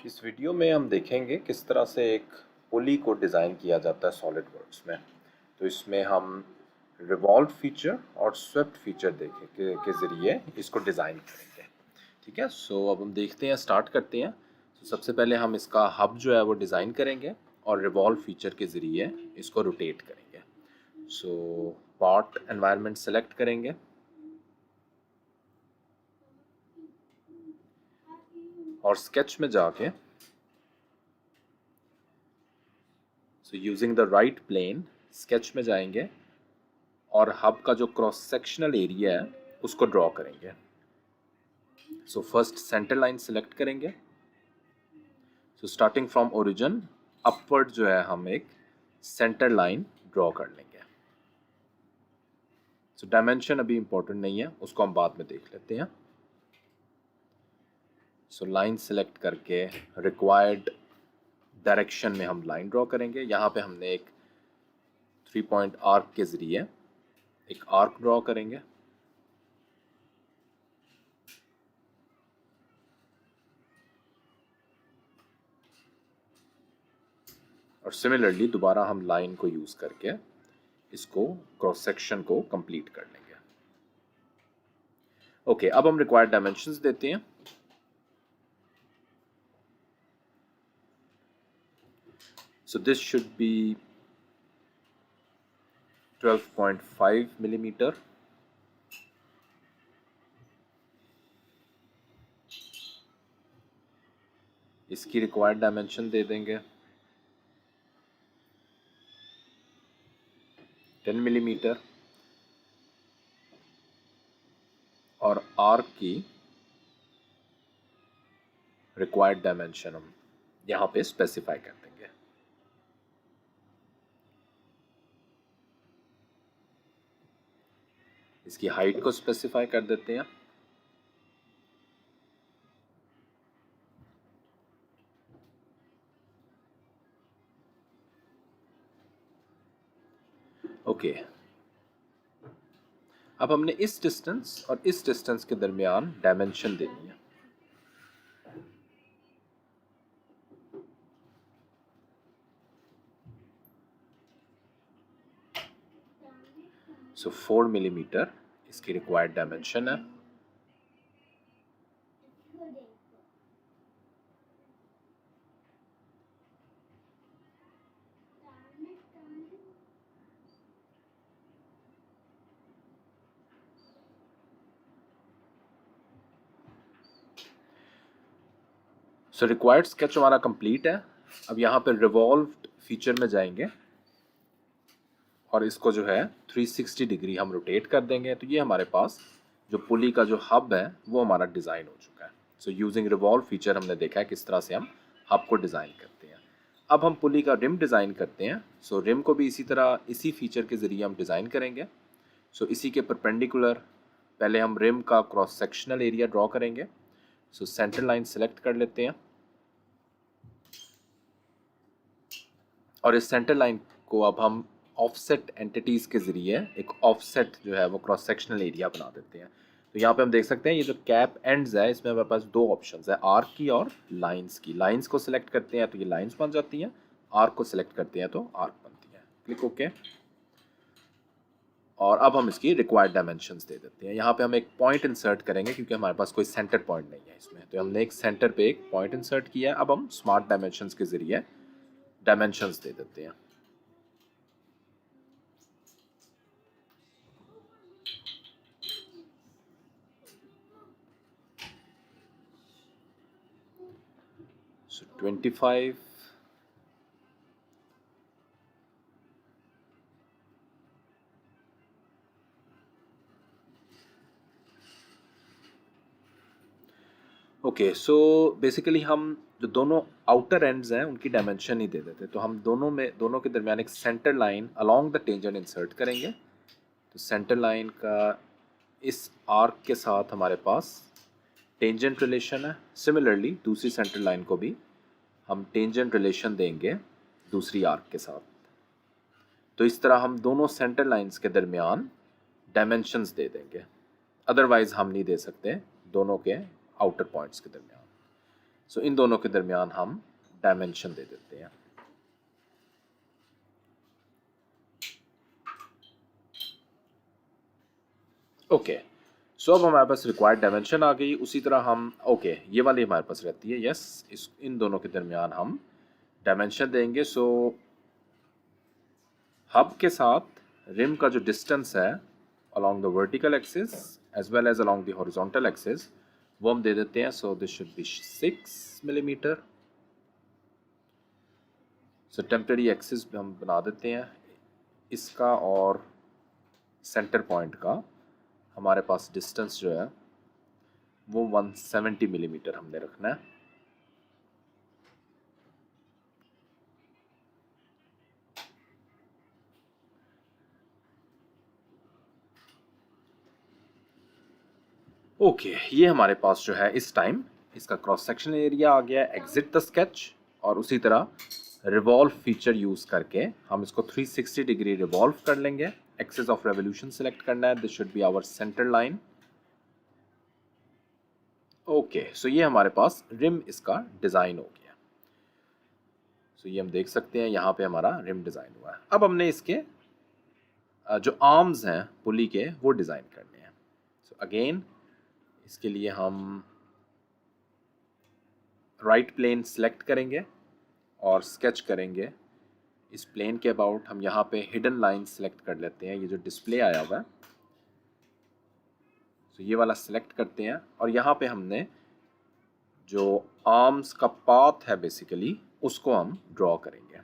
इस वीडियो में हम देखेंगे किस तरह से एक पुली को डिज़ाइन किया जाता है सॉलिड वर्क्स में। तो इसमें हम रिवॉल्व फीचर और स्वेप्ट फीचर देखें के ज़रिए इसको डिज़ाइन करेंगे। ठीक है, सो अब हम देखते हैं, स्टार्ट करते हैं। तो सबसे पहले हम इसका हब जो है वो डिज़ाइन करेंगे और रिवॉल्व फीचर के ज़रिए इसको रोटेट करेंगे। सो पार्ट एनवायरनमेंट सेलेक्ट करेंगे और स्केच में जाके using the right plane sketch में जाएंगे और हब का जो क्रॉस सेक्शनल एरिया है उसको ड्रॉ करेंगे। So first centre line select करेंगे। So starting from origin upward जो है हम एक सेंटर लाइन ड्रॉ कर लेंगे। सो डायमेंशन अभी इंपॉर्टेंट नहीं है, उसको हम बाद में देख लेते हैं। सो लाइन सेलेक्ट करके रिक्वायर्ड डायरेक्शन में हम लाइन ड्रॉ करेंगे। यहाँ पे हमने एक 3 पॉइंट आर्क के ज़रिए एक आर्क ड्रॉ करेंगे। और सिमिलरली दोबारा हम लाइन को यूज़ करके इसको क्रॉस सेक्शन को कंप्लीट कर लेंगे। ओके, अब हम रिक्वायर्ड डायमेंशंस देते हैं। So this should B 12.5 millimetre. इसकी रिक्वायर्ड डायमेंशन दे देंगे 10 मिलीमीटर और आर्क की रिक्वायर्ड डायमेंशन हम यहाँ पे स्पेसिफाई कर देंगे। इसकी हाइट को स्पेसिफाई कर देते हैं। ओके, अब हमने इस डिस्टेंस और इस डिस्टेंस के दरमियान डायमेंशन देनी है। सो 4 मिलीमीटर इसकी रिक्वायर्ड डायमेंशन है। सो रिक्वायर्ड स्केच हमारा कंप्लीट है। अब यहाँ पे रिवॉल्व्ड फीचर में जाएंगे और इसको जो है 360 डिग्री हम रोटेट कर देंगे। तो ये हमारे पास जो पुली का जो हब है वो हमारा डिज़ाइन हो चुका है। सो यूजिंग रिवॉल्व फीचर हमने देखा है किस तरह से हम हब को डिज़ाइन करते हैं। अब हम पुली का रिम डिज़ाइन करते हैं। सो रिम को भी इसी तरह इसी फीचर के ज़रिए हम डिज़ाइन करेंगे। सो इसी के परपेंडिकुलर पहले हम रिम का क्रॉस सेक्शनल एरिया ड्रॉ करेंगे। सो सेंटर लाइन सेलेक्ट कर लेते हैं और इस सेंटर लाइन को अब हम ऑफसेट एंटिटीज़ के ज़रिए एक ऑफसेट जो है वो क्रॉस सेक्शनल एरिया बना देते हैं। तो यहाँ पे हम देख सकते हैं ये जो कैप एंड्स है इसमें हमारे पास दो ऑप्शंस है, आर्क की और लाइंस की। लाइंस को सिलेक्ट करते हैं तो ये लाइंस बन जाती हैं, आर्क को सिलेक्ट करते हैं तो आर्क बनती है। Click okay. और अब हम इसकी रिक्वायर्ड डायमेंशंस दे देते हैं। यहाँ पे हम एक पॉइंट इंसर्ट करेंगे क्योंकि हमारे पास कोई सेंटर पॉइंट नहीं है इसमें, तो हमने एक सेंटर पे एक पॉइंट इंसर्ट किया है। अब हम स्मार्ट डायमेंशंस के ज़रिए डायमेंशंस दे देते हैं। So 25 okay. सो बेसिकली हम जो दोनों आउटर एंड्स हैं उनकी डायमेंशन ही दे देते, तो हम दोनों के दरमियान एक centre line along the tangent insert करेंगे। तो सेंटर लाइन का इस आर्क के साथ हमारे पास टेंजेंट रिलेशन है। सिमिलरली दूसरी सेंटर लाइन को भी हम टेंजेंट रिलेशन देंगे दूसरी आर्क के साथ। तो इस तरह हम दोनों सेंटर लाइंस के दरमियान डायमेंशंस दे देंगे, अदरवाइज हम नहीं दे सकते दोनों के आउटर पॉइंट्स के दरमियान। सो इन दोनों के दरमियान हम डायमेंशन दे देते हैं। ओके, सो अब हमारे पास रिक्वायर्ड डायमेंशन आ गई। उसी तरह हम ये वाली हमारे पास रहती है। यस, इस इन दोनों के दरमियान हम डायमेंशन देंगे। सो हब के साथ रिम का जो डिस्टेंस है along the vertical axis as well as along the horizontal axis वो हम दे देते हैं। So this should B 6 millimetre. So temporary axis हम बना देते हैं इसका, और सेंटर पॉइंट का हमारे पास डिस्टेंस जो है वो 170 मिलीमीटर हमने रखना है। ये हमारे पास जो है इस टाइम इसका क्रॉस सेक्शनल एरिया आ गया। एग्जिट द स्केच, और उसी तरह रिवॉल्व फीचर यूज करके हम इसको 360 डिग्री रिवॉल्व कर लेंगे। एक्सिस ऑफ रेवोल्यूशन सेलेक्ट करना है। This should be our centre line. So ये हमारे पास रिम इसका डिजाइन हो गया। सो ये हम देख सकते हैं यहाँ पे हमारा रिम डिजाइन हुआ है। अब हमने इसके जो आर्म्स हैं पुली के वो डिजाइन करने हैं। सो अगेन इसके लिए हम राइट प्लेन सेलेक्ट करेंगे और स्केच करेंगे। इस प्लेन के अबाउट हम यहाँ पे हिडन लाइन सेलेक्ट कर लेते हैं। ये जो डिस्प्ले आया हुआ है, तो ये वाला सेलेक्ट करते हैं, और यहाँ पे हमने जो आर्म्स का पाथ है बेसिकली उसको हम ड्रॉ करेंगे।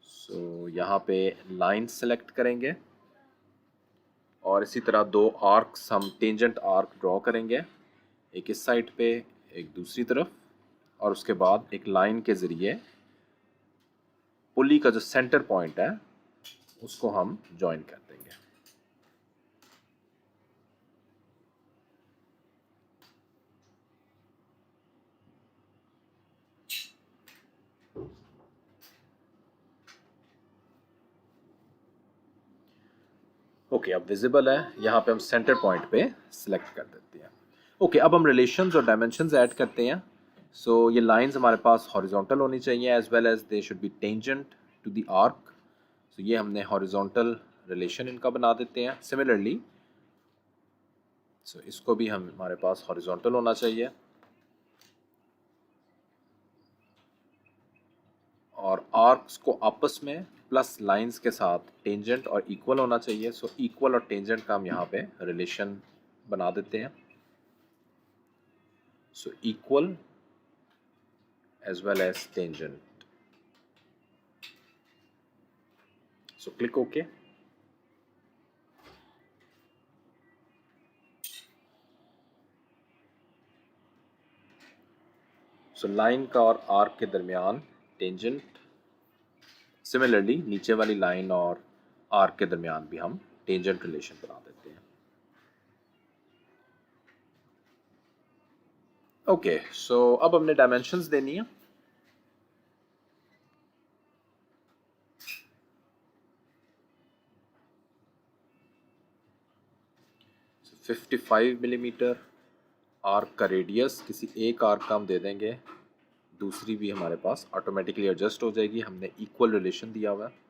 सो यहाँ पे लाइन सेलेक्ट करेंगे, और इसी तरह दो आर्क्स हम टेंजेंट आर्क ड्रॉ करेंगे, एक इस साइड पे एक दूसरी तरफ, और उसके बाद एक लाइन के ज़रिए पुली का जो सेंटर पॉइंट है उसको हम ज्वाइन कर देंगे। अब विजिबल है। यहाँ पे हम सेंटर पॉइंट पे सिलेक्ट कर देते हैं। अब हम रिलेशंस और डायमेंशंस ऐड करते हैं। सो ये लाइंस हमारे पास हॉरिजॉन्टल होनी चाहिए, as well as they should be tangent to the arc. So ये हमने हॉरिजॉन्टल रिलेशन इनका बना देते हैं। सिमिलरली इसको भी हमारे पास हॉरिजॉन्टल होना चाहिए, और आर्क्स को आपस में प्लस लाइंस के साथ टेंजेंट और इक्वल होना चाहिए। सो इक्वल और टेंजेंट का हम यहाँ पे रिलेशन बना देते हैं। So equal as well as tangent. So click OK. So line का और आर्क के दरमियान टेंजेंट, सिमिलरली नीचे वाली लाइन और आर्क के दरमियान भी हम टेंजेंट रिलेशन बना देते हैं। सो अब हमने डायमेंशंस देनी है। So 55 मिलीमीटर आर्क का रेडियस, किसी एक आर्क का हम दे देंगे, दूसरी भी हमारे पास ऑटोमेटिकली एडजस्ट हो जाएगी। हमने इक्वल रिलेशन दिया हुआ है।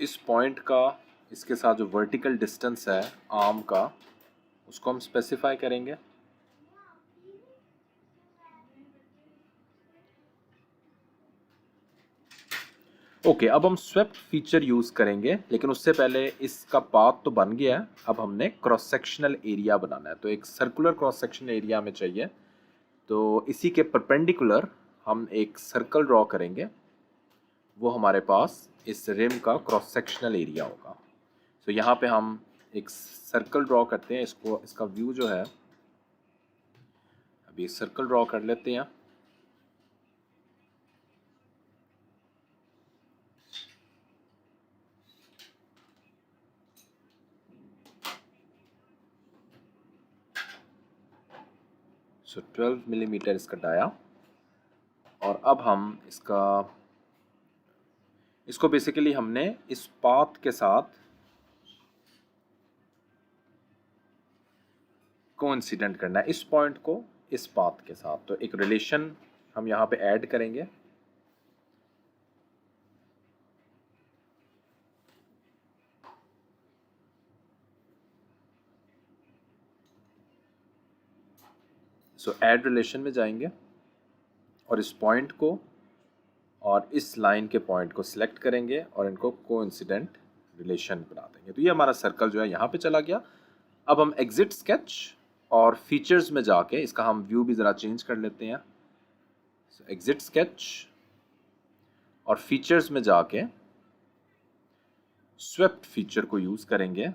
इस पॉइंट का इसके साथ जो वर्टिकल डिस्टेंस है आर्म का उसको हम स्पेसिफाई करेंगे। अब हम स्वेप्ट फीचर यूज करेंगे, लेकिन उससे पहले इसका पाथ तो बन गया है। अब हमने क्रॉस सेक्शनल एरिया बनाना है, तो एक सर्कुलर क्रॉस सेक्शनल एरिया में चाहिए। तो इसी के परपेंडिकुलर हम एक सर्कल ड्रॉ करेंगे, वो हमारे पास इस रिम का क्रॉस सेक्शनल एरिया होगा। तो यहाँ पे हम एक सर्कल ड्रॉ करते हैं। इसका व्यू जो है, अभी सर्कल ड्रॉ कर लेते हैं। सो 12 मिलीमीटर इसका डाया। और अब हम इसको बेसिकली हमने इस पाथ के साथ कोइंसिडेंट करना है, इस पॉइंट को इस पाथ के साथ। तो एक रिलेशन हम यहाँ पे ऐड करेंगे। सो ऐड रिलेशन में जाएंगे और इस पॉइंट को और इस लाइन के पॉइंट को सिलेक्ट करेंगे और इनको कोइंसिडेंट रिलेशन बना देंगे। तो ये हमारा सर्कल जो है यहाँ पे चला गया। अब हम एग्जिट स्केच और फीचर्स में जाके इसका हम व्यू भी ज़रा चेंज कर लेते हैं। एग्जिट स्केच और फीचर्स में जाके स्वेप्ट फीचर को यूज़ करेंगे।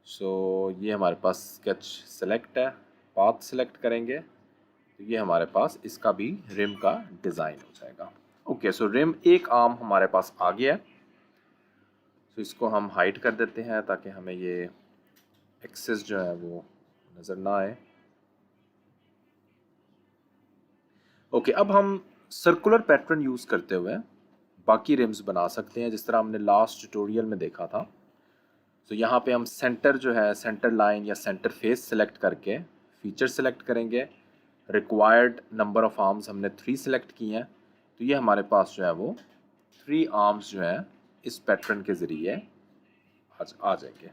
ये हमारे पास स्केच सेलेक्ट है, पाथ सेलेक्ट करेंगे तो ये हमारे पास इसका भी रिम का डिज़ाइन हो जाएगा। ओके, सो रिम एक आर्म हमारे पास आ गया है। इसको हम हाइड कर देते हैं ताकि हमें ये एक्सेस जो है वो नज़र ना आए। ओके, अब हम सर्कुलर पैटर्न यूज़ करते हुए बाकी रिम्स बना सकते हैं जिस तरह हमने लास्ट ट्यूटोरियल में देखा था। यहाँ पे हम सेंटर जो है, सेंटर लाइन या सेंटर फेस सेलेक्ट करके फीचर सेलेक्ट करेंगे। रिक्वायर्ड नंबर ऑफ आर्म्स हमने 3 सेलेक्ट किए हैं। तो ये हमारे पास जो है वो 3 आर्म्स जो है इस पैटर्न के ज़रिए आ जाएंगे।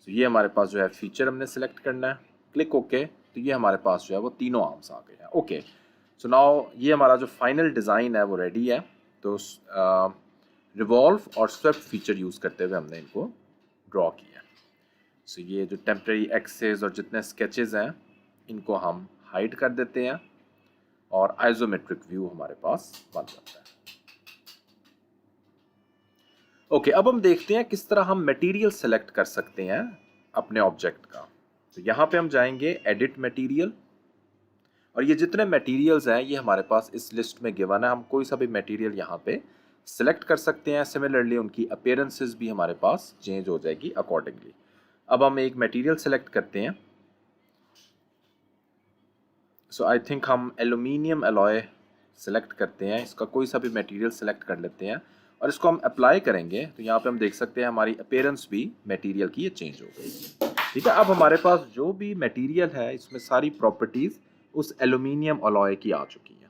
ये हमारे पास जो है फीचर हमने सेलेक्ट करना है, क्लिक ओके। तो ये हमारे पास जो है वो तीनों आर्म्स आ गए हैं। ओके, सो नाउ ये हमारा जो फाइनल डिज़ाइन है वो रेडी है। तो रिवॉल्व और स्वेप्ट फीचर यूज़ करते हुए हमने इनको ड्रॉ किया। ये जो टेम्परेरी एक्सेस और जितने स्केचेस हैं इनको हम हाइड कर देते हैं और आइसोमेट्रिक व्यू हमारे पास बन जाता है। ओके, अब हम देखते हैं किस तरह हम मटेरियल सेलेक्ट कर सकते हैं अपने ऑब्जेक्ट का। तो यहाँ पे हम जाएंगे एडिट मटेरियल और ये जितने मटेरियल्स हैं ये हमारे पास इस लिस्ट में गिवन है। हम कोई सा भी मटेरियल यहाँ पे सिलेक्ट कर सकते हैं। सिमिलरली उनकी अपीयरेंसेस भी हमारे पास चेंज हो जाएगी अकॉर्डिंगली। अब हम एक मटेरियल सेलेक्ट करते हैं। आई थिंक हम एल्यूमिनियम अलॉय सेलेक्ट करते हैं। इसका कोई सा भी मटेरियल सेलेक्ट कर लेते हैं और इसको हम अप्लाई करेंगे तो यहाँ पे हम देख सकते हैं हमारी अपीयरेंस भी मटेरियल की ये चेंज हो गई। ठीक है, अब हमारे पास जो भी मटेरियल है इसमें सारी प्रॉपर्टीज़ उस एल्यूमिनियम अलॉय की आ चुकी है।